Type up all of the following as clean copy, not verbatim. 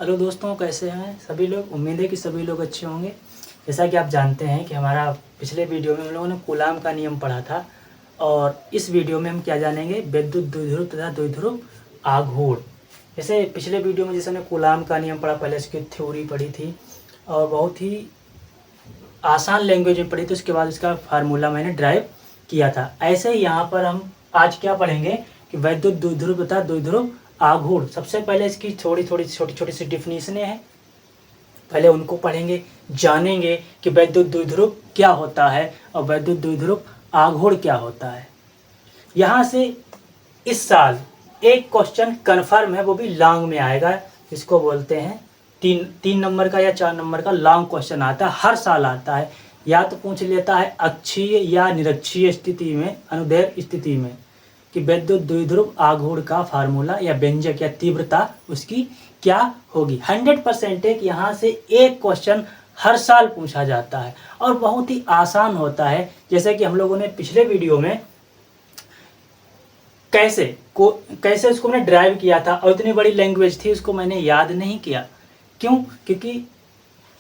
Hello दोस्तों, कैसे हैं सभी लोग। उम्मीद है कि सभी लोग अच्छे होंगे। जैसा कि आप जानते हैं कि हमारा पिछले वीडियो में हम लोगों ने कूलाम का नियम पढ़ा था और इस वीडियो में हम क्या जानेंगे, विद्युत द्विध्रुव तथा द्विध्रुव आघूर्ण। जैसे पिछले वीडियो में जैसे हमने कूलाम का नियम पढ़ा, पहले इसकी थ्योरी पढ़ी थी और बहुत ही आसान लैंग्वेज में पढ़ी थी। उसके बाद इसका फार्मूला मैंने ड्राइव किया था। ऐसे ही यहाँ पर हम आज क्या पढ़ेंगे कि विद्युत द्विध्रुव तथा द्विध्रुव आघूर्ण। सबसे पहले इसकी छोटी छोटी सी डिफिनीशनें हैं, पहले उनको पढ़ेंगे, जानेंगे कि विद्युत द्विध्रुव क्या होता है और विद्युत द्विध्रुव आघूर्ण क्या होता है। यहाँ से इस साल एक क्वेश्चन कन्फर्म है, वो भी लॉन्ग में आएगा। इसको बोलते हैं तीन नंबर का या 4 नंबर का लॉन्ग क्वेश्चन आता है, हर साल आता है। या तो पूछ लेता है अक्षीय या निरक्षीय स्थिति में, अनुदैर्घ्य स्थिति में, कि विद्युत द्विध्रुव आघूर्ण का फार्मूला या व्यंजक या तीव्रता उसकी क्या होगी। 100% एक यहाँ से एक क्वेश्चन हर साल पूछा जाता है और बहुत ही आसान होता है। जैसे कि हम लोगों ने पिछले वीडियो में कैसे उसको मैंने ड्राइव किया था और इतनी बड़ी लैंग्वेज थी, उसको मैंने याद नहीं किया। क्यों? क्योंकि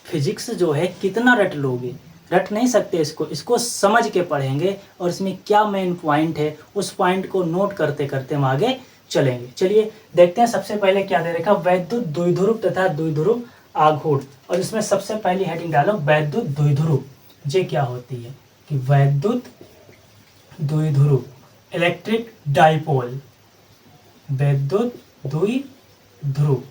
फिजिक्स जो है कितना रट लोगे, रट नहीं सकते। इसको समझ के पढ़ेंगे और इसमें क्या मेन पॉइंट है उस पॉइंट को नोट करते करते हम आगे चलेंगे। चलिए देखते हैं। सबसे पहले क्या दे रखा, विद्युत द्विध्रुव तथा द्विध्रुव आघूर्ण। और इसमें सबसे पहली हेडिंग डालो विद्युत द्विध्रुव। ये क्या होती है कि विद्युत द्विध्रुव, इलेक्ट्रिक डाइपोल, विद्युत द्विध्रुव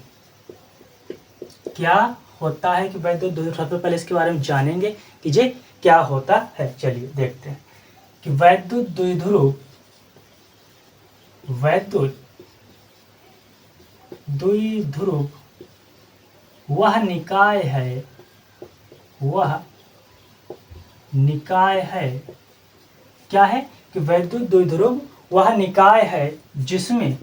क्या होता है कि विद्युत द्विध्रुव। सबसे पहले इसके बारे में जानेंगे कि ये क्या होता है। चलिए देखते हैं कि विद्युत द्विध्रुव वह निकाय है क्या है कि विद्युत द्विध्रुव वह निकाय है जिसमें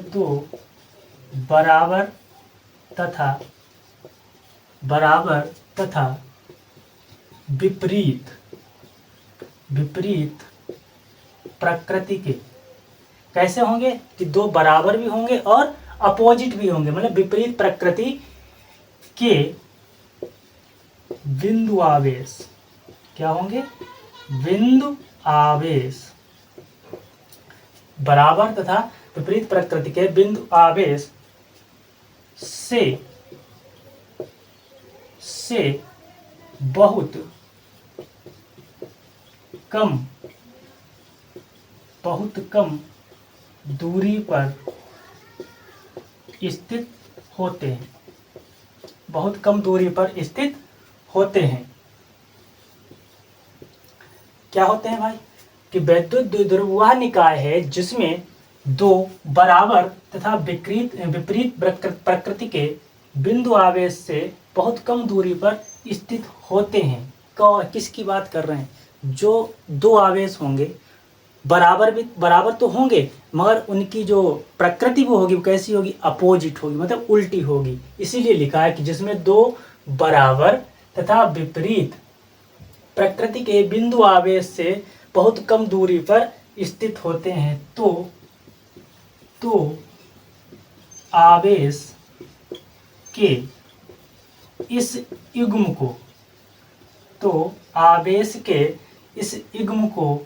दो बराबर तथा विपरीत प्रकृति के कैसे होंगे कि दो बराबर भी होंगे और अपोजिट भी होंगे, मतलब विपरीत प्रकृति के बिंदु आवेश। क्या होंगे? बिंदु आवेश। बराबर तथा विपरीत प्रकृति के बिंदु आवेश से बहुत कम दूरी पर स्थित होते हैं। बहुत कम दूरी पर स्थित होते हैं। क्या होते हैं भाई? कि विद्युत द्विध्रुव वह निकाय है जिसमें दो बराबर तथा विपरीत प्रकृति के बिंदु आवेश से बहुत कम दूरी पर स्थित होते हैं। किसकी बात कर रहे हैं? जो दो आवेश होंगे, बराबर तो होंगे, मगर उनकी जो प्रकृति वो होगी, वो कैसी होगी? अपोजिट होगी, मतलब उल्टी होगी। इसीलिए लिखा है कि जिसमें दो बराबर तथा विपरीत प्रकृति के बिंदु आवेश से बहुत कम दूरी पर स्थित होते हैं। तो आवेश के इस युग्म को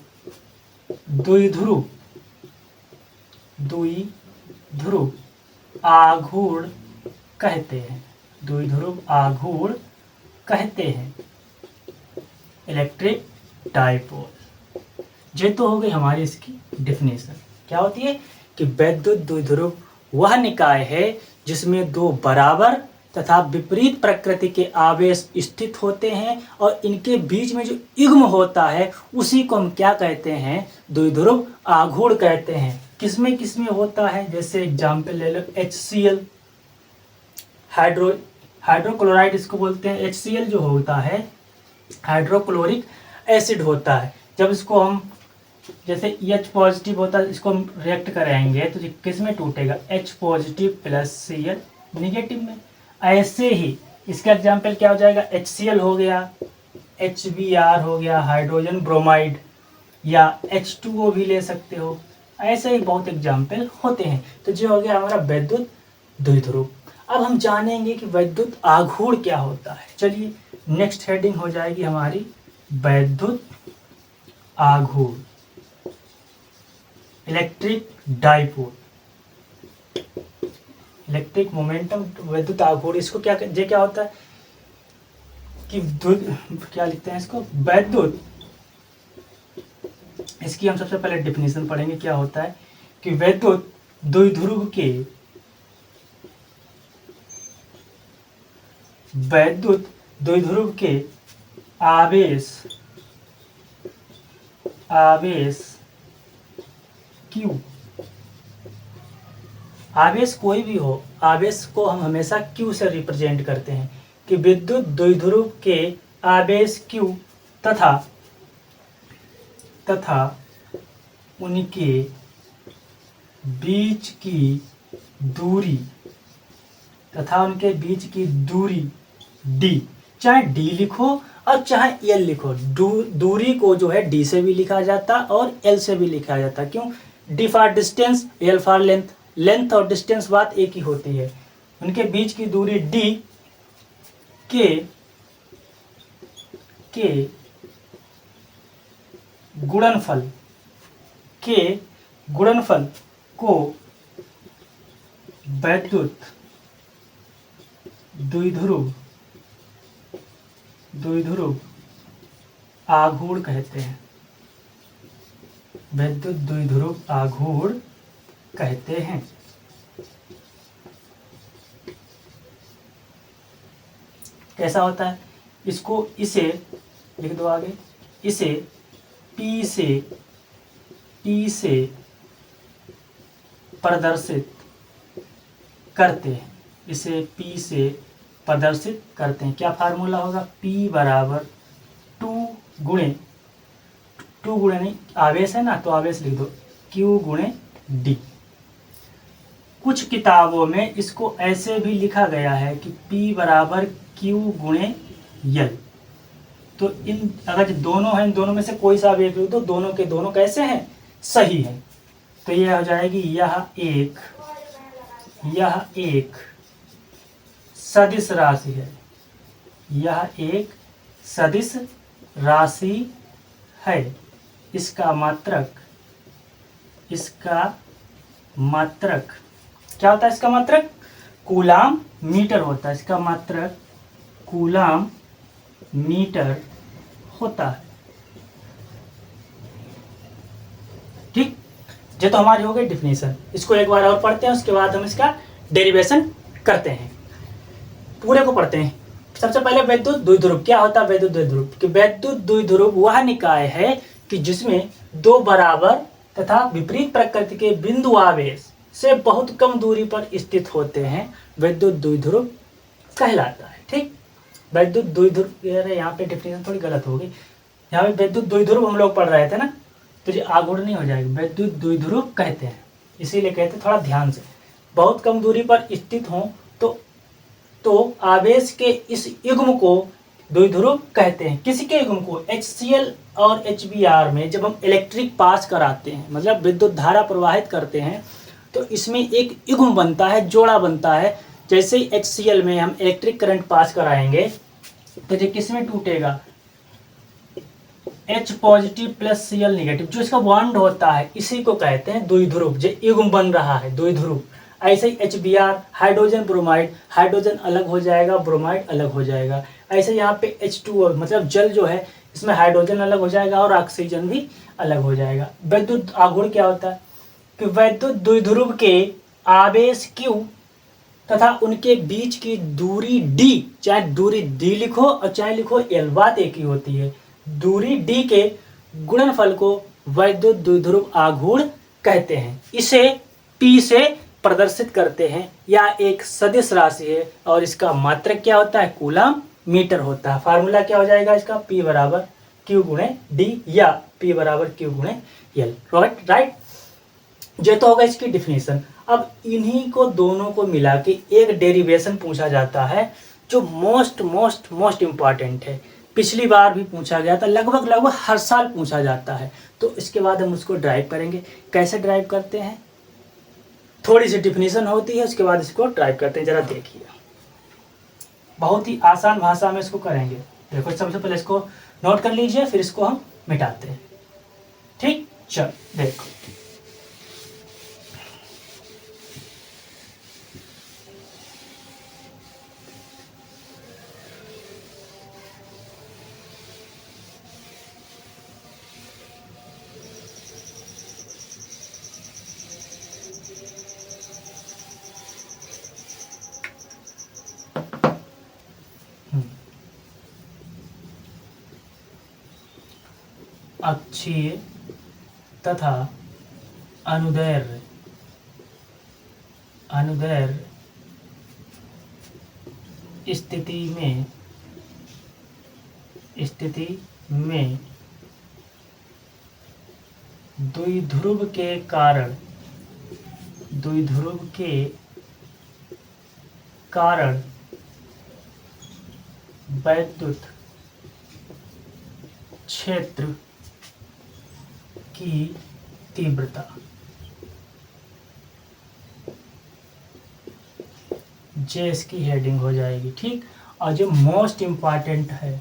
द्विध्रुव आघूर्ण कहते हैं। द्विध्रुव आघूर्ण कहते हैं। Electric dipole. ये तो हो गई हमारी इसकी डेफिनेशन। क्या होती है कि विद्युत द्विध्रुव वह निकाय है जिसमें दो बराबर तथा विपरीत प्रकृति के आवेश स्थित होते हैं और इनके बीच में जो युग्म होता है उसी को हम क्या कहते हैं? द्विध्रुव आघूर्ण कहते हैं। किसमें होता है? जैसे एग्जाम्पल ले लो, HCl, हाइड्रोक्लोराइड इसको बोलते हैं। HCl जो होता है हाइड्रोक्लोरिक एसिड होता है। जब इसको हम जैसे H पॉजिटिव होता है, इसको हम रिएक्ट कराएंगे तो ये किस में टूटेगा? H positive plus Cl negative में। ऐसे ही इसका एग्जाम्पल क्या हो जाएगा? HCl हो गया, HBr हो गया, हाइड्रोजन ब्रोमाइड, या H2O भी ले सकते हो। ऐसे ही बहुत एग्जाम्पल होते हैं। तो जो हो गया हमारा वैद्युत द्विध्रुव। अब हम जानेंगे कि वैद्युत आघूर्ण क्या होता है। चलिए नेक्स्ट हेडिंग हो जाएगी हमारी वैद्युत आघूर्ण, इलेक्ट्रिक डाइपोल, इलेक्ट्रिक मोमेंटम वैद्युत आघूर्ण। इसको क्या होता है कि क्या लिखते हैं इसको, वैद्युत। इसकी हम सबसे पहले डेफिनेशन पढ़ेंगे क्या होता है कि वैद्युत द्विध्रुव के आवेश Q, आवेश कोई भी हो, आवेश को हम हमेशा Q से रिप्रेजेंट करते हैं कि विद्युत द्विध्रुव के आवेश Q तथा उनके बीच की दूरी d, चाहे d लिखो और चाहे l लिखो। दूरी को जो है d से भी लिखा जाता और l से भी लिखा जाता। क्यों? d for distance, l for length. Length और डिस्टेंस बात एक ही होती है। उनके बीच की दूरी d के गुणनफल को वैद्युत द्विध्रुव आघूर्ण कहते हैं। वैद्युत द्विध्रुव आघूर्ण कहते हैं। कैसा होता है? इसे लिख दो आगे। इसे P से प्रदर्शित करते हैं। इसे P से प्रदर्शित करते हैं। क्या फार्मूला होगा? P बराबर 2 गुणे नहीं, आवेश है ना तो आवेश लिख दो, Q गुणे D। कुछ किताबों में इसको ऐसे भी लिखा गया है कि P बराबर Q गुणे L। तो इन अगर दोनों हैं, इन दोनों में से कोई सा भी एक लिख दो, दोनों के दोनों कैसे हैं? सही है। तो यह हो जाएगी यह एक सदिश राशि है। यह एक सदिश राशि है। इसका मात्रक क्या होता है? इसका मात्रक कूलाम मीटर होता है। इसका मात्रक कूलाम मीटर होता है। ठीक, ये तो हमारी हो गई डिफिनेशन। इसको एक बार और पढ़ते हैं, उसके बाद हम इसका डेरिवेशन करते हैं। पूरे को पढ़ते हैं। सबसे पहले वैद्युत द्विध्रुव क्या होता है? वैद्युत द्विध्रुव कि वैद्युत द्विध्रुव वह निकाय है कि जिसमें दो बराबर तथा विपरीत प्रकृति के बिंदु आवेश से बहुत कम दूरी पर स्थित होते हैं, वैद्युत द्विध्रुव कहलाता है। ठीक, वैद्युत द्विध्रुव, यहाँ पे डेफिनेशन थोड़ी गलत होगी। यहाँ पे वैद्युत द्विध्रुव हम लोग पढ़ रहे थे ना, तो ये आघूर्ण नहीं हो जाएगा। वैद्युत द्विध्रुव कहते हैं, इसीलिए कहते हैं, थोड़ा ध्यान से। बहुत कम दूरी पर स्थित हों तो आवेश के इस युग्म को द्विध्रुव कहते हैं। किसी के युग्म को? HCl और HBr में जब हम इलेक्ट्रिक पास कराते हैं, मतलब विद्युत धारा प्रवाहित करते हैं, तो इसमें एक युग्म बनता है, जोड़ा बनता है। जैसे ही HCl में हम इलेक्ट्रिक करंट पास कराएंगे तो ये किसमें टूटेगा? H positive plus Cl negative, जो इसका बॉन्ड होता है, इसी को कहते हैं द्विध्रुव। जो युग्म बन रहा है द्विध्रुव। ऐसे ही HBr, हाइड्रोजन ब्रोमाइड, हाइड्रोजन अलग हो जाएगा, ब्रोमाइड अलग हो जाएगा। ऐसे यहाँ पे H2O मतलब जल जो है, इसमें हाइड्रोजन अलग हो जाएगा और ऑक्सीजन भी अलग हो जाएगा। वैद्युत आघूर्ण क्या होता है कि वैद्युत द्विध्रुव के आवेश Q तथा उनके बीच की दूरी D, चाहे दूरी D लिखो और चाहे लिखो L, बात एक ही होती है। दूरी D के गुणनफल को वैद्युत द्विध्रुव आघूर्ण कहते हैं। इसे P से प्रदर्शित करते हैं। या एक सदिश राशि है और इसका मात्रक क्या होता है? कूलाम मीटर होता है। फार्मूला क्या हो जाएगा इसका? P बराबर Q गुणे D या P बराबर Q गुणे L। राइट, ये तो होगा इसकी डिफिनेशन। अब इन्हीं को दोनों को मिला के एक डेरिवेशन पूछा जाता है, जो मोस्ट इम्पॉर्टेंट है। पिछली बार भी पूछा गया था, लगभग हर साल पूछा जाता है। तो इसके बाद हम उसको ड्राइव करेंगे। कैसे ड्राइव करते हैं, थोड़ी सी डिफिनीशन होती है, उसके बाद इसको ड्राइव करते हैं। ज़रा देखिए, बहुत ही आसान भाषा में इसको करेंगे। देखो सबसे पहले इसको नोट कर लीजिए, फिर इसको हम मिटाते हैं। ठीक, चल देखो, अक्षीय तथा अनुदैर्घ्य स्थिति में द्विध्रुव के कारण वैद्युत क्षेत्र की तीव्रता, जे इसकी हेडिंग हो जाएगी। ठीक, और जो मोस्ट इम्पॉर्टेंट है,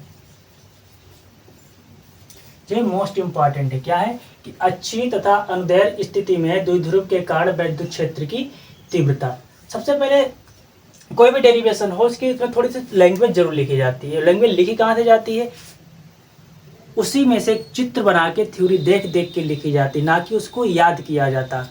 क्या है कि अक्षीय तथा अनुदैर्घ्य स्थिति में द्विध्रुव के कारण वैद्युत क्षेत्र की तीव्रता। सबसे पहले कोई भी डेरिवेशन हो, उसकी थोड़ी सी लैंग्वेज जरूर लिखी जाती है। लैंग्वेज लिखी कहाँ से जाती है, उसी में से एक चित्र बना के थ्योरी देख देख के लिखी जाती, ना कि उसको याद किया जाता।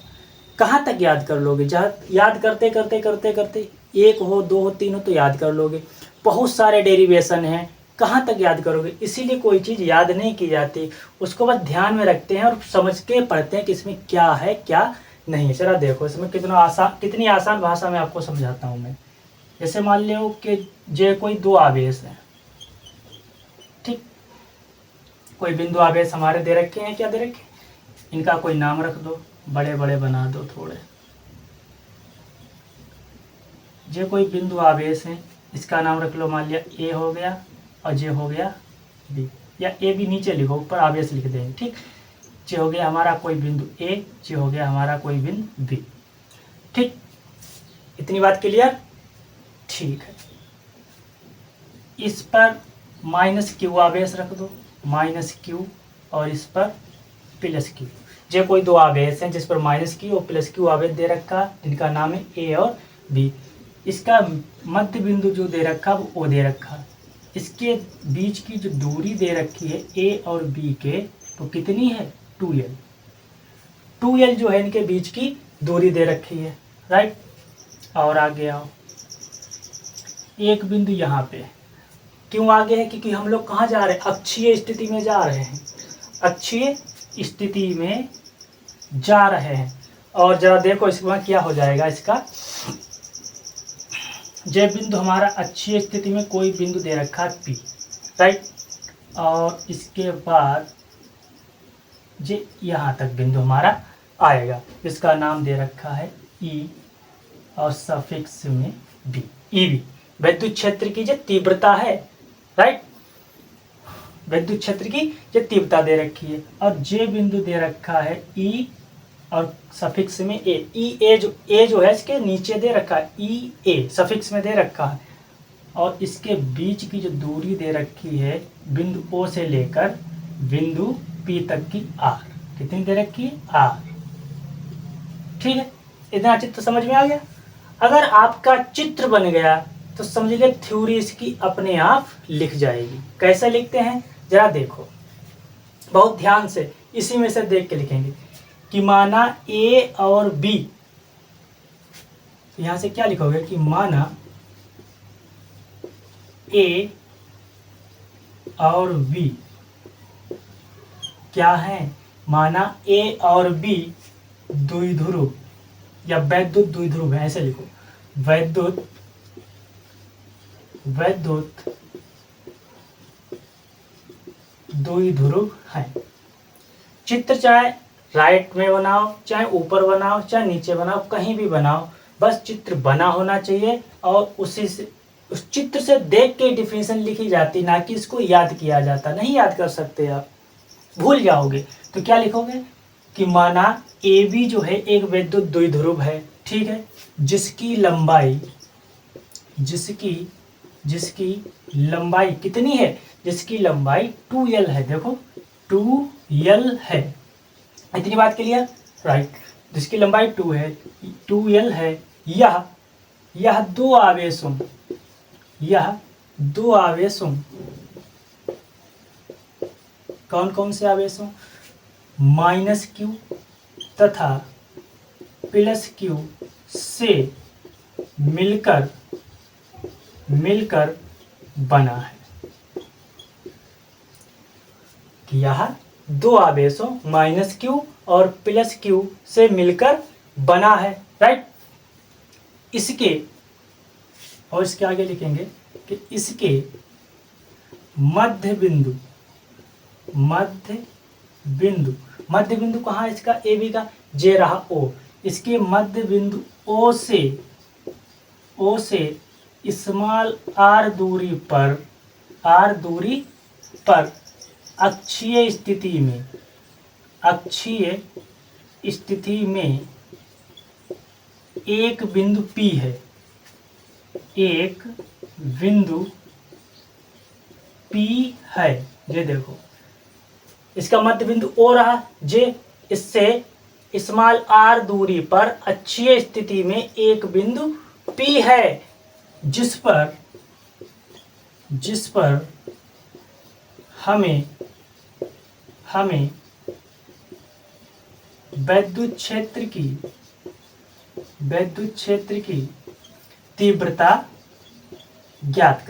कहाँ तक याद कर लोगे, जहाँ याद करते करते करते करते 1 हो 2 हो 3 हो तो याद कर लोगे। बहुत सारे डेरिवेशन हैं, कहाँ तक याद करोगे। इसीलिए कोई चीज़ याद नहीं की जाती, उसको बस ध्यान में रखते हैं और समझ के पढ़ते हैं कि इसमें क्या है क्या नहीं है। जरा देखो इसमें कितनी आसान भाषा में आपको समझाता हूँ मैं। जैसे मान लो कि जे कोई 2 आवेश हैं, ठीक, कोई बिंदु आवेश हमारे दे रखे हैं, क्या दे रखे, इनका कोई नाम रख दो, बड़े बड़े बना दो थोड़े। जे कोई बिंदु आवेश है, इसका नाम रख लो, मान लिया ए हो गया और जे हो गया बी, या ए बी नीचे लिखो, ऊपर आवेश लिख देंगे। ठीक, जे हो गया हमारा कोई बिंदु ए, जे हो गया हमारा कोई बिंदु बी। ठीक, इतनी बात क्लियर। ठीक है, इस पर माइनस क्यू आवेश रख दो, माइनस क्यू, और इस पर प्लस क्यू। जो कोई 2 आवेश हैं जिस पर माइनस क्यू और प्लस क्यू आवेश दे रखा, इनका नाम है ए और बी। इसका मध्य बिंदु जो दे रखा वो ओ दे रखा, इसके बीच की जो दूरी दे रखी है ए और बी के, तो कितनी है 2l। 2l जो है इनके बीच की दूरी दे रखी है, राइट। और आगे आओ, एक बिंदु यहाँ पे क्यों आगे है, क्योंकि हम लोग कहाँ जा रहे हैं, अक्षीय स्थिति में जा रहे हैं, अक्षीय स्थिति में जा रहे हैं। और जरा देखो इसमें क्या हो जाएगा, इसका जे बिंदु हमारा अक्षीय स्थिति में कोई बिंदु दे रखा है P, राइट, और इसके बाद जे यहाँ तक बिंदु हमारा आएगा, इसका नाम दे रखा है E और सफिक्स में B, EB। विद्युत क्षेत्र की जो तीव्रता है, राइट, विद्युत क्षेत्र की जो तीव्रता दे रखी है, और जे बिंदु दे रखा है E और सफिक्स में ए, ई ए जो है इसके नीचे दे रखा है, ई ए सफिक्स में दे रखा है, और इसके बीच की जो दूरी दे रखी है बिंदु ओ से लेकर बिंदु पी तक की आर, कितनी दे रखी है, आर। ठीक है, इतना चित्र समझ में आ गया। अगर आपका चित्र बन गया तो समझिए थ्योरी इसकी अपने आप लिख जाएगी। कैसे लिखते हैं जरा देखो, बहुत ध्यान से इसी में से देख के लिखेंगे कि माना ए और बी, यहां से क्या लिखोगे कि माना ए और बी क्या है, माना ए और बी द्विध्रुव या वैद्युत द्विध्रुव है, ऐसे लिखो, वैद्युत द्विध्रुव है। चित्र चाहे राइट में बनाओ, चाहे ऊपर बनाओ, चाहे नीचे बनाओ, कहीं भी बनाओ, बस चित्र बना होना चाहिए और उसी से, उस चित्र से देख के डिफिनीशन लिखी जाती, ना कि इसको याद किया जाता। नहीं याद कर सकते आप, भूल जाओगे तो क्या लिखोगे कि माना AB जो है एक विद्युत द्विध्रुव है, ठीक है, जिसकी लंबाई कितनी है, जिसकी लंबाई 2L है। देखो 2L है, इतनी बात क्लियर, राइट। जिसकी लंबाई 2L है। यह दो आवेशों कौन कौन से आवेशों, -Q तथा +Q से मिलकर बना है। कि यह दो आवेशों -Q और +Q से मिलकर बना है, राइट। इसके आगे लिखेंगे कि इसके मध्य बिंदु कहाँ है इसका, AB का, जे रहा O। इसके मध्य बिंदु O से स्मॉल r दूरी पर अक्षीय स्थिति में एक बिंदु P है, ये देखो इसका मध्य बिंदु O रहा जे, इससे स्मॉल r दूरी पर अक्षीय स्थिति में एक बिंदु P है, जिस पर हमें विद्युत क्षेत्र की तीव्रता ज्ञात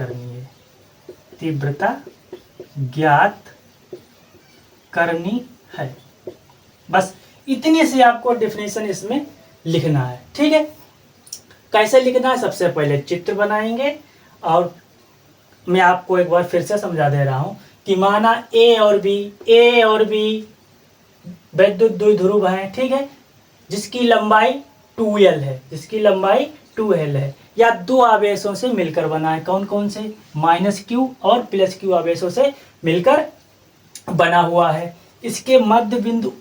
करनी है। बस इतने से आपको डेफिनेशन इसमें लिखना है, ठीक है। कैसे लिखना है, सबसे पहले चित्र बनाएंगे और मैं आपको एक बार फिर से समझा दे रहा हूं कि माना A और B विद्युत द्विध्रुव हैं, ठीक है, जिसकी लंबाई 2L है, या दो आवेशों से मिलकर बना है। कौन कौन से, -Q और +Q आवेशों से मिलकर बना हुआ है। इसके मध्य बिंदु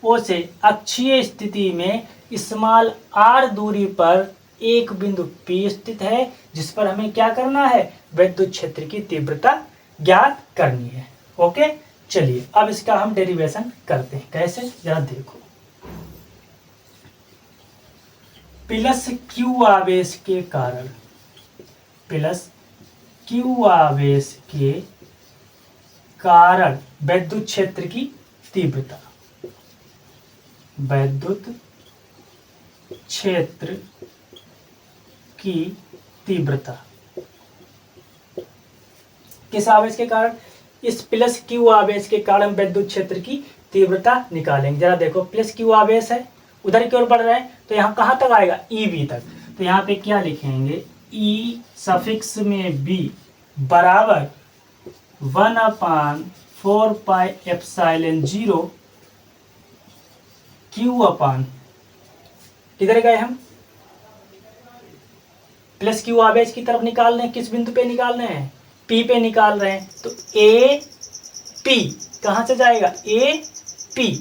O से अक्षीय स्थिति में स्मॉल r दूरी पर एक बिंदु P स्थित है, जिस पर हमें क्या करना है, विद्युत क्षेत्र की तीव्रता ज्ञात करनी है। ओके, चलिए अब इसका हम डेरिवेशन करते हैं। कैसे, जरा देखो। +Q आवेश के कारण विद्युत क्षेत्र की तीव्रता, किस आवेश के कारण, इस +Q आवेश के कारण विद्युत क्षेत्र की तीव्रता निकालेंगे। जरा देखो +Q आवेश है, उधर की ओर बढ़ रहा है, तो यहाँ कहाँ तक आएगा, EB तक। तो यहाँ पे क्या लिखेंगे, E सफिक्स में B बराबर 1/4πε0 Q/, किधर गए हम, +Q आवेश की तरफ निकाल रहे हैं, किस बिंदु पे निकाल रहे हैं, P पे निकाल रहे हैं। तो AP कहाँ से जाएगा, AP,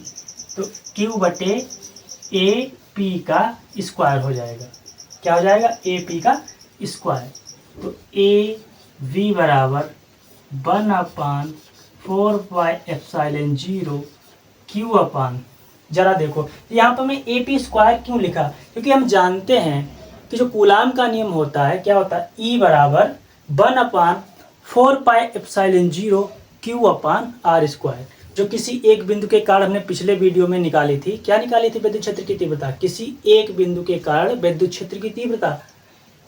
तो Q/AP का स्क्वायर हो जाएगा। क्या हो जाएगा, AP का स्क्वायर। तो AV बराबर 1/4πε0 Q/, जरा देखो यहाँ पर मैं AP स्क्वायर क्यों लिखा, क्योंकि हम जानते हैं कि जो कूलाम का नियम होता है, क्या होता है, E बराबर 1/4πε0 Q/r², जो किसी एक बिंदु के कारण हमने पिछले वीडियो में निकाली थी। क्या निकाली थी, विद्युत क्षेत्र की तीव्रता, किसी एक बिंदु के कारण विद्युत क्षेत्र की तीव्रता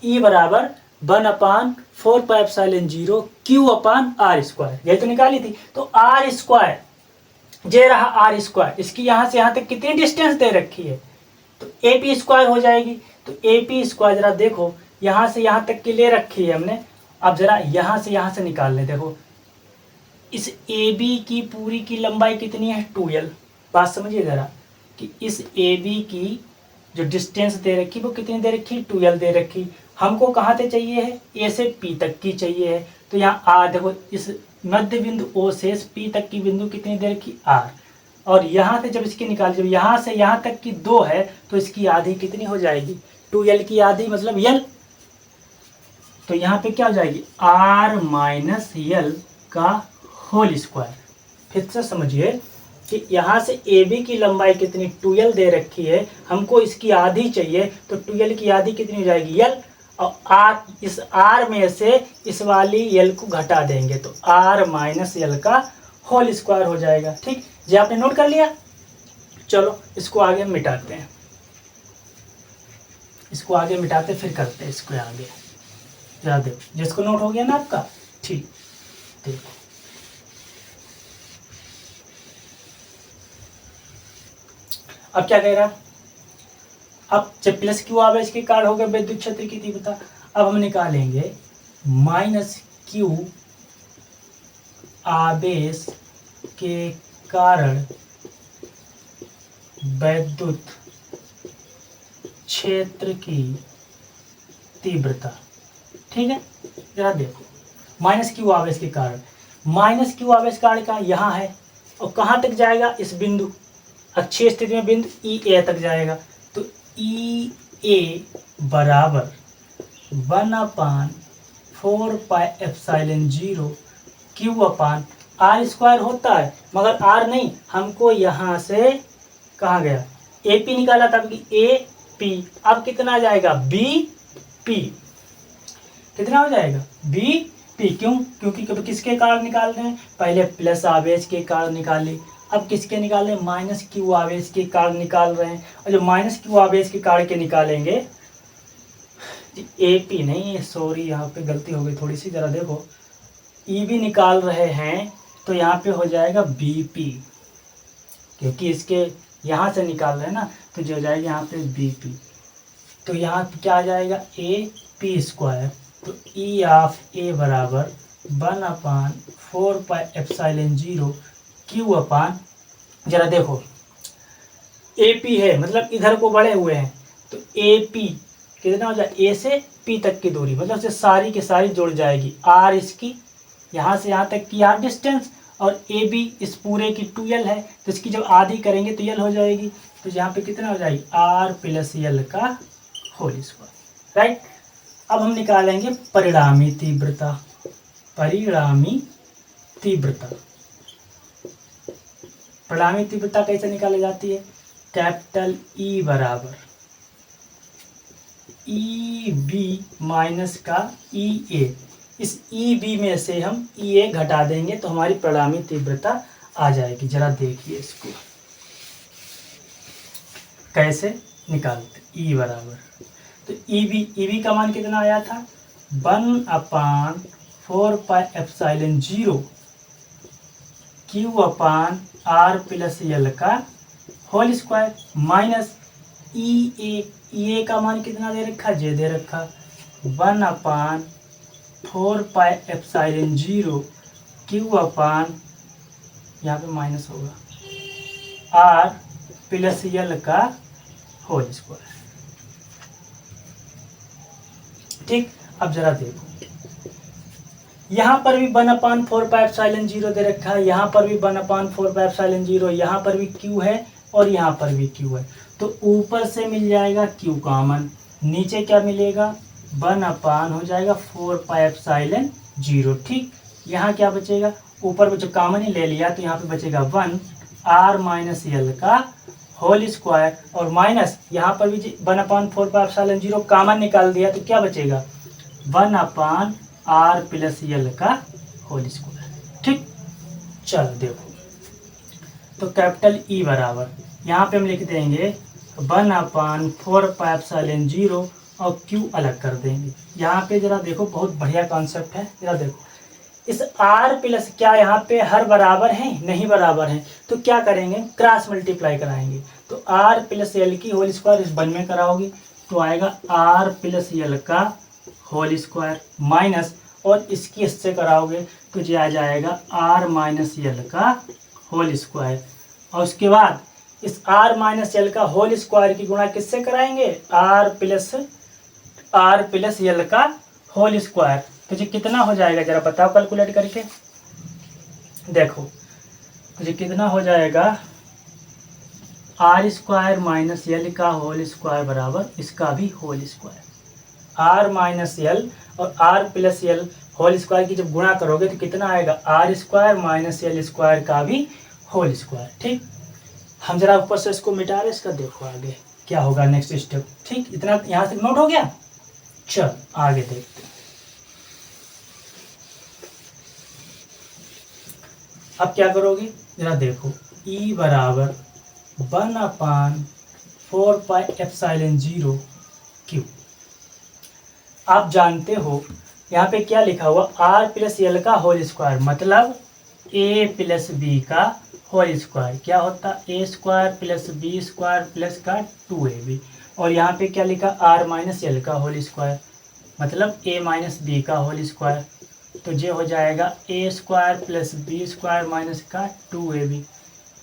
E बराबर 1/4πε0 Q/r², यही तो निकाली थी। तो r², ये रहा r², इसकी यहाँ से यहाँ तक कितनी डिस्टेंस दे रखी है, तो AP² हो जाएगी। तो AP², जरा देखो यहाँ से यहाँ तक की ले रखी है हमने। अब जरा यहाँ से निकाल लें। देखो इस AB की पूरी की लंबाई कितनी है, 2L। बात समझिए जरा कि इस AB की जो डिस्टेंस दे रखी वो कितनी दे रखी, 2L दे रखी। हमको कहाँ से चाहिए है, A से P तक की चाहिए है। तो यहाँ देखो इस मध्य बिंदु ओ से पी तक की बिंदु कितनी देर की आर, और यहाँ से जब इसकी निकाल, जब यहाँ से यहाँ तक की 2 है तो इसकी आधी कितनी हो जाएगी, 2l की आधी मतलब l, तो यहाँ पे क्या हो जाएगी r माइनस यल का होल स्क्वायर। फिर से समझिए कि यहाँ से AB की लंबाई कितनी 2l दे रखी है, हमको इसकी आधी चाहिए, तो 2l की आधी कितनी हो जाएगी l, और r, इस r में से इस वाली l को घटा देंगे तो r माइनस यल का होल स्क्वायर हो जाएगा। ठीक, जी आपने नोट कर लिया। चलो इसको आगे हम मिटाते हैं, इसको आगे मिटाते फिर करते हैं इसको आगे। जरा देखो जिसको नोट हो गया ना आपका, ठीक, देखो अब क्या कह रहा, अब जब प्लस क्यू आवेश के कारण हो गए विद्युत क्षेत्र की तीव्रता, अब हम निकालेंगे माइनस क्यू आवेश के कारण विद्युत क्षेत्र की तीव्रता। ठीक है, जरा देखो माइनस क्यू आवेश के कारण, माइनस क्यू आवेश कारण का यहाँ है और कहाँ तक जाएगा, इस बिंदु अक्षीय स्थिति में बिंदु ई ए तक जाएगा, तो ई ए बराबर 1/4πε0 Q/r² होता है, मगर r नहीं, हमको यहाँ से कहाँ गया AP निकाला था कि AP, अब कितना आ जाएगा BP, कितना हो जाएगा BP, क्यों, क्योंकि किसके कारण निकाल रहे हैं, पहले प्लस आवेश के कारण निकाले, अब किसके निकाल रहे हैं, माइनस क्यू आवेश के कारण निकाल रहे हैं, और जो माइनस क्यू आवेश के कारण के निकालेंगे, AP नहीं, सॉरी यहाँ पे गलती हो गई थोड़ी सी, जरा देखो EB निकाल रहे हैं तो यहाँ पे हो जाएगा BP, क्योंकि इसके यहाँ से निकाल रहे हैं ना, तो जो हो जाएगा यहाँ पे BP, तो यहाँ पे क्या आ जाएगा AP², तो E ऑफ A बराबर 1/4πε0 Q/, जरा देखो AP है मतलब इधर को बढ़े हुए हैं, तो AP कितना हो जाए, A से P तक की दूरी, मतलब से सारी की सारी जुड़ जाएगी, R इसकी यहाँ से यहाँ तक की R डिस्टेंस, और AB इस पूरे की 2l है, तो इसकी जब आधी करेंगे तो l हो जाएगी, तो यहाँ पे कितना हो जाएगी R प्लस l का होल स्क्वायर। राइट, अब हम निकालेंगे परिणामी तीव्रता, परिणामी तीव्रता, परिणामी तीव्रता कैसे निकाली जाती है, कैपिटल E बराबर EB माइनस का EA, इस EB में से हम EA घटा देंगे तो हमारी परिणामी तीव्रता आ जाएगी। जरा देखिए इसको कैसे निकालते, E बराबर, तो EB का मान कितना आया था 1/4πε0 Q/r प्लस l का होल स्क्वायर, माइनस EA का मान कितना दे रखा, J दे रखा, 1/4πε0 Q/, यहाँ पे माइनस होगा, R प्लस l का होल स्क्वायर। ठीक, अब जरा देखो यहाँ पर भी 1/4πε0 दे रखा है, यहाँ पर भी 1/4πε0, यहाँ पर भी Q है और यहाँ पर भी Q है, तो ऊपर से मिल जाएगा Q कॉमन, नीचे क्या मिलेगा 1/, हो जाएगा 4πε0। ठीक, यहाँ क्या बचेगा, ऊपर जो कॉमन ही ले लिया तो यहाँ पे बचेगा 1 R माइनस l का होल स्क्वायर, और माइनस यहाँ पर भी 1/4πε0 कॉमन निकाल दिया तो क्या बचेगा 1/r प्लस l का होल स्क्वायर। ठीक, चलो देखो, तो कैपिटल E बराबर यहाँ पे हम लिख देंगे 1/4πε0 और Q अलग कर देंगे। यहाँ पे जरा देखो बहुत बढ़िया कॉन्सेप्ट है, जरा देखो इस R प्लस, क्या यहाँ पे हर बराबर है, नहीं बराबर है, तो क्या करेंगे क्रॉस मल्टीप्लाई कराएंगे, तो R प्लस l की होल स्क्वायर इस वन में कराओगे तो आएगा R प्लस l का होल स्क्वायर, माइनस और इसकी इससे कराओगे तो ये आ जाएगा R माइनस l का होल स्क्वायर, और उसके बाद इस R माइनस l का होल स्क्वायर की गुणा किससे कराएंगे, R प्लस l का होल स्क्वायर, तो ये कितना हो जाएगा जरा बताओ कैलकुलेट करके, देखो तो ये कितना हो जाएगा, आर स्क्वायर माइनस एल का होल स्क्वायर बराबर इसका भी whole square. R minus L और R plus L whole square की जब गुणा करोगे तो कितना आएगा, R square minus L square का भी होल स्क्वायर। ठीक, हम जरा ऊपर से इसको मिटा रहे, इसका देखो आगे क्या होगा नेक्स्ट स्टेप। ठीक, इतना यहाँ से नोट हो गया। चल आगे देखते हैं। अब क्या करोगे जरा देखो, ई बराबर 1/4πε0 क्यू। आप जानते हो यहाँ पे क्या लिखा हुआ, आर प्लस एल का होल स्क्वायर मतलब ए प्लस बी का होल स्क्वायर क्या होता है, A square plus B square plus का 2ab। और यहाँ पे क्या लिखा, आर माइनस एल का होल स्क्वायर मतलब ए माइनस बी का होल स्क्वायर। तो ये हो जाएगा A square plus B square minus का 2ab।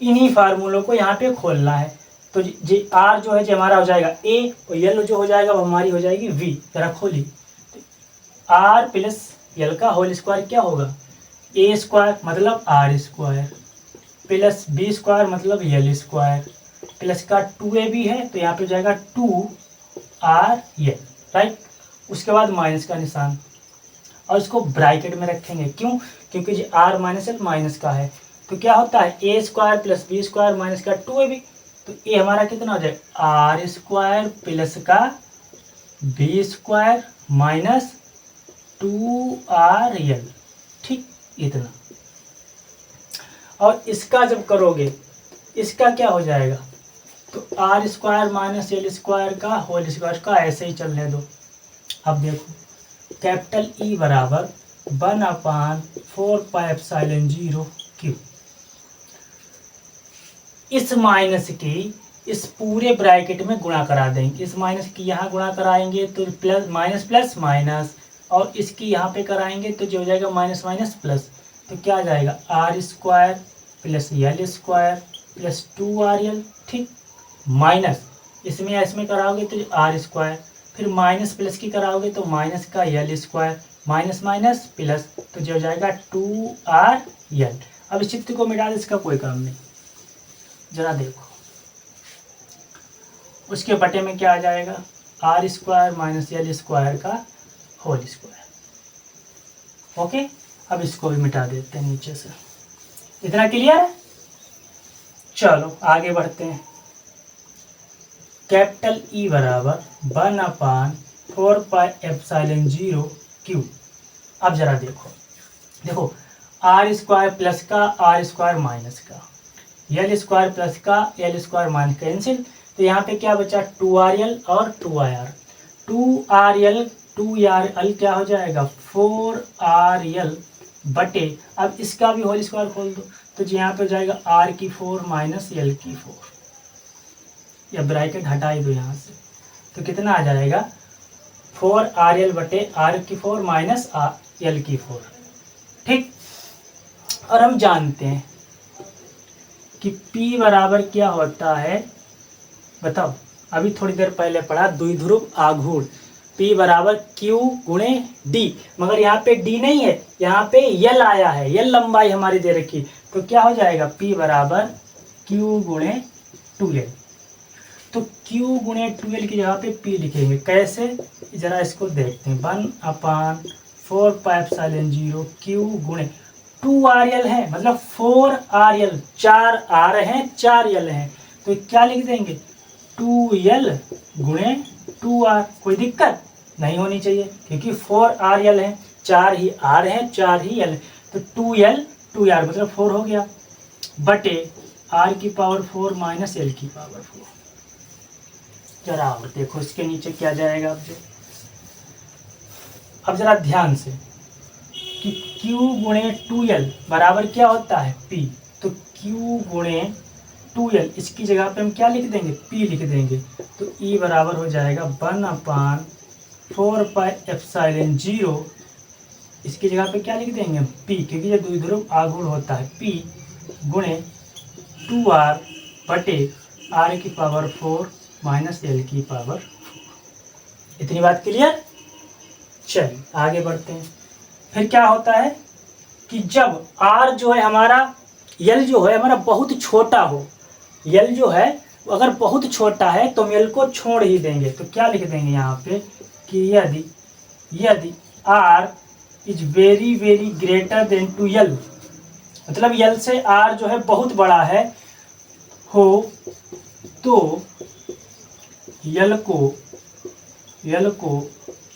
इन्हीं फार्मूलों को यहाँ पे खोलना है। तो जी आर जो है जो हमारा हो जाएगा ए, और एल जो हो जाएगा वो हमारी हो जाएगी वी। जरा खोली, तो आर प्लस एल का होल स्क्वायर क्या होगा, ए स्क्वायर मतलब R square plus B square मतलब एल स्क्वायर प्लस का 2ab है, तो यहाँ पे हो जाएगा 2RL, राइट। उसके बाद माइनस का निशान और इसको ब्रैकेट में रखेंगे, क्यों, क्योंकि ये आर माइनस एल माइनस का है। तो क्या होता है, A square plus B square minus का 2ab। तो ए हमारा कितना हो जाए, आर स्क्वायर प्लस का बी स्क्वायर माइनस 2RL। ठीक, इतना। और इसका जब करोगे इसका क्या हो जाएगा, तो R square minus L square का होल स्क्वायर का ऐसे ही चलने दो। अब देखो कैपिटल ई बराबर 1/4πε0 क्यू। इस माइनस की इस पूरे ब्रैकेट में गुणा करा देंगे, इस माइनस की यहाँ गुणा कराएंगे तो प्लस माइनस प्लस माइनस, और इसकी यहाँ पे कराएंगे तो जो हो जाएगा माइनस माइनस प्लस। तो क्या आ जाएगा, R square plus L square plus 2RL। ठीक, माइनस इसमें कराओगे तो आर स्क्वायर, फिर माइनस प्लस की कराओगे तो माइनस का L square minus minus plus, तो जो हो जाएगा 2RL। अब इस चित्र को मिटा दे, इसका कोई काम नहीं। जरा देखो उसके बटे में क्या आ जाएगा, R square minus L square का होल स्क्वायर। ओके, अब इसको भी मिटा देते हैं नीचे से। इतना क्लियर है। चलो आगे बढ़ते हैं। कैपिटल ई बराबर 1/4πε0 क्यू। अब जरा देखो आर स्क्वायर प्लस का आर स्क्वायर माइनस का, एल स्क्वायर प्लस का एल स्क्वायर माइनस कैंसिल, तो यहाँ पे क्या बचा 2RL और 2IR। 2RL क्या हो जाएगा 4RL बटे, अब इसका भी होल स्क्वायर खोल दो, तो यहाँ पे हो जाएगा R की 4 माइनस एल की 4, या ब्रैकेट हटा ही दो यहाँ से, तो कितना आ जाएगा 4RL बटे R की 4 माइनस एल की 4। ठीक, और हम जानते हैं कि P बराबर क्या होता है, बताओ, अभी थोड़ी देर पहले पढ़ा द्विध्रुव आघूर्ण। P बराबर Q गुणे D, मगर यहाँ पे D नहीं है, यहाँ पे L आया है, L लंबाई हमारी दे रखी, तो क्या हो जाएगा P बराबर Q गुणे 2L। तो Q गुणे 2L की जगह पे P लिखेंगे, कैसे, जरा इसको देखते हैं। 1/4πε0 Q गुणे 2RL है मतलब 4RL, 4 R हैं 4 L हैं, तो क्या लिख देंगे 2L गुणे 2R। कोई दिक्कत नहीं होनी चाहिए क्योंकि 4RL है, 4 ही R है 4 ही L, तो 2L 2R मतलब 4 हो गया बटे R की पावर 4 माइनस L की पावर 4। जरा और देखो इसके नीचे क्या जाएगा। अब जरा ध्यान से कि Q गुणे 2L बराबर क्या होता है P, तो Q गुणे 2L इसकी जगह पे हम क्या लिख देंगे P लिख देंगे, तो E बराबर हो जाएगा 1/4πε0, इसकी जगह पे क्या लिख देंगे हम P, क्योंकि ये द्विध्रुव आघूर्ण होता है, P गुणे 2R बटे R की पावर 4 माइनस L की पावर 4। इतनी बात क्लियर। चलिए आगे बढ़ते हैं। फिर क्या होता है कि जब R जो है हमारा, L जो है हमारा बहुत छोटा हो, L जो है अगर बहुत छोटा है तो हम L को छोड़ ही देंगे। तो क्या लिख देंगे यहाँ पे कि यदि R is very very greater than to L, मतलब L से R जो है बहुत बड़ा है हो, तो L को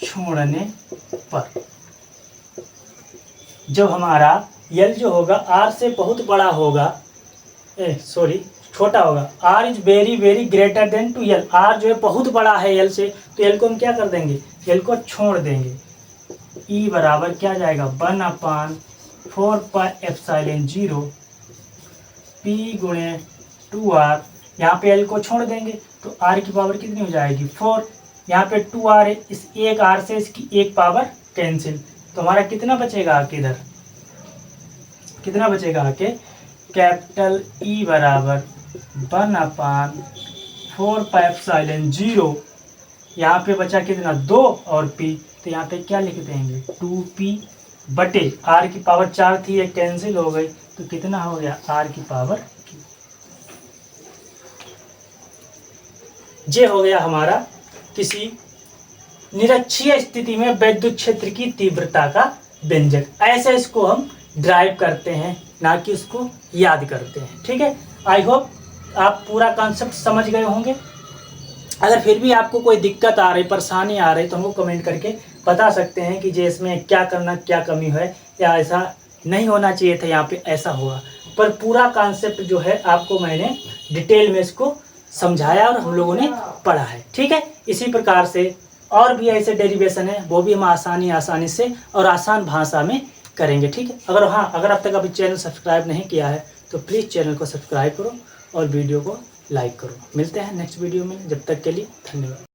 छोड़ने पर, जब हमारा L जो होगा R से बहुत बड़ा होगा, छोटा होगा, R is very very greater than to L, R जो है बहुत बड़ा है L से, तो L को हम क्या कर देंगे, L को छोड़ देंगे। E बराबर क्या जाएगा 1/4πε0 P गुणे 2R, यहाँ पे L को छोड़ देंगे तो R की पावर कितनी हो जाएगी 4, यहाँ पे 2R है, इस एक R से इसकी एक पावर कैंसिल, तो हमारा कितना बचेगा आके, इधर कितना बचेगा आके, कैपिटल E बराबर 1/4πε0, यहाँ पे बचा कितना 2 और P, तो यहाँ पे क्या लिख देंगे 2P बटे R की पावर 4 थी, ये कैंसिल हो गई, तो कितना हो गया R की पावर, ये हो गया हमारा किसी निरक्षीय स्थिति में वैद्युत क्षेत्र की तीव्रता का व्यंजक। ऐसे इसको हम ड्राइव करते हैं, ना कि उसको याद करते हैं। ठीक है, आई होप आप पूरा कॉन्सेप्ट समझ गए होंगे। अगर फिर भी आपको कोई दिक्कत आ रही, परेशानी आ रही, तो हमको कमेंट करके बता सकते हैं कि जे इसमें क्या करना, क्या कमी है, या ऐसा नहीं होना चाहिए था, यहाँ पे ऐसा हुआ। पर पूरा कॉन्सेप्ट जो है आपको मैंने डिटेल में इसको समझाया और हम लोगों ने पढ़ा है। ठीक है, इसी प्रकार से और भी ऐसे डेरिवेशन है, वो भी हम आसानी से और आसान भाषा में करेंगे। ठीक है, अगर अब तक अभी चैनल सब्सक्राइब नहीं किया है तो प्लीज़ चैनल को सब्सक्राइब करो और वीडियो को लाइक करो। मिलते हैं नेक्स्ट वीडियो में, जब तक के लिए धन्यवाद।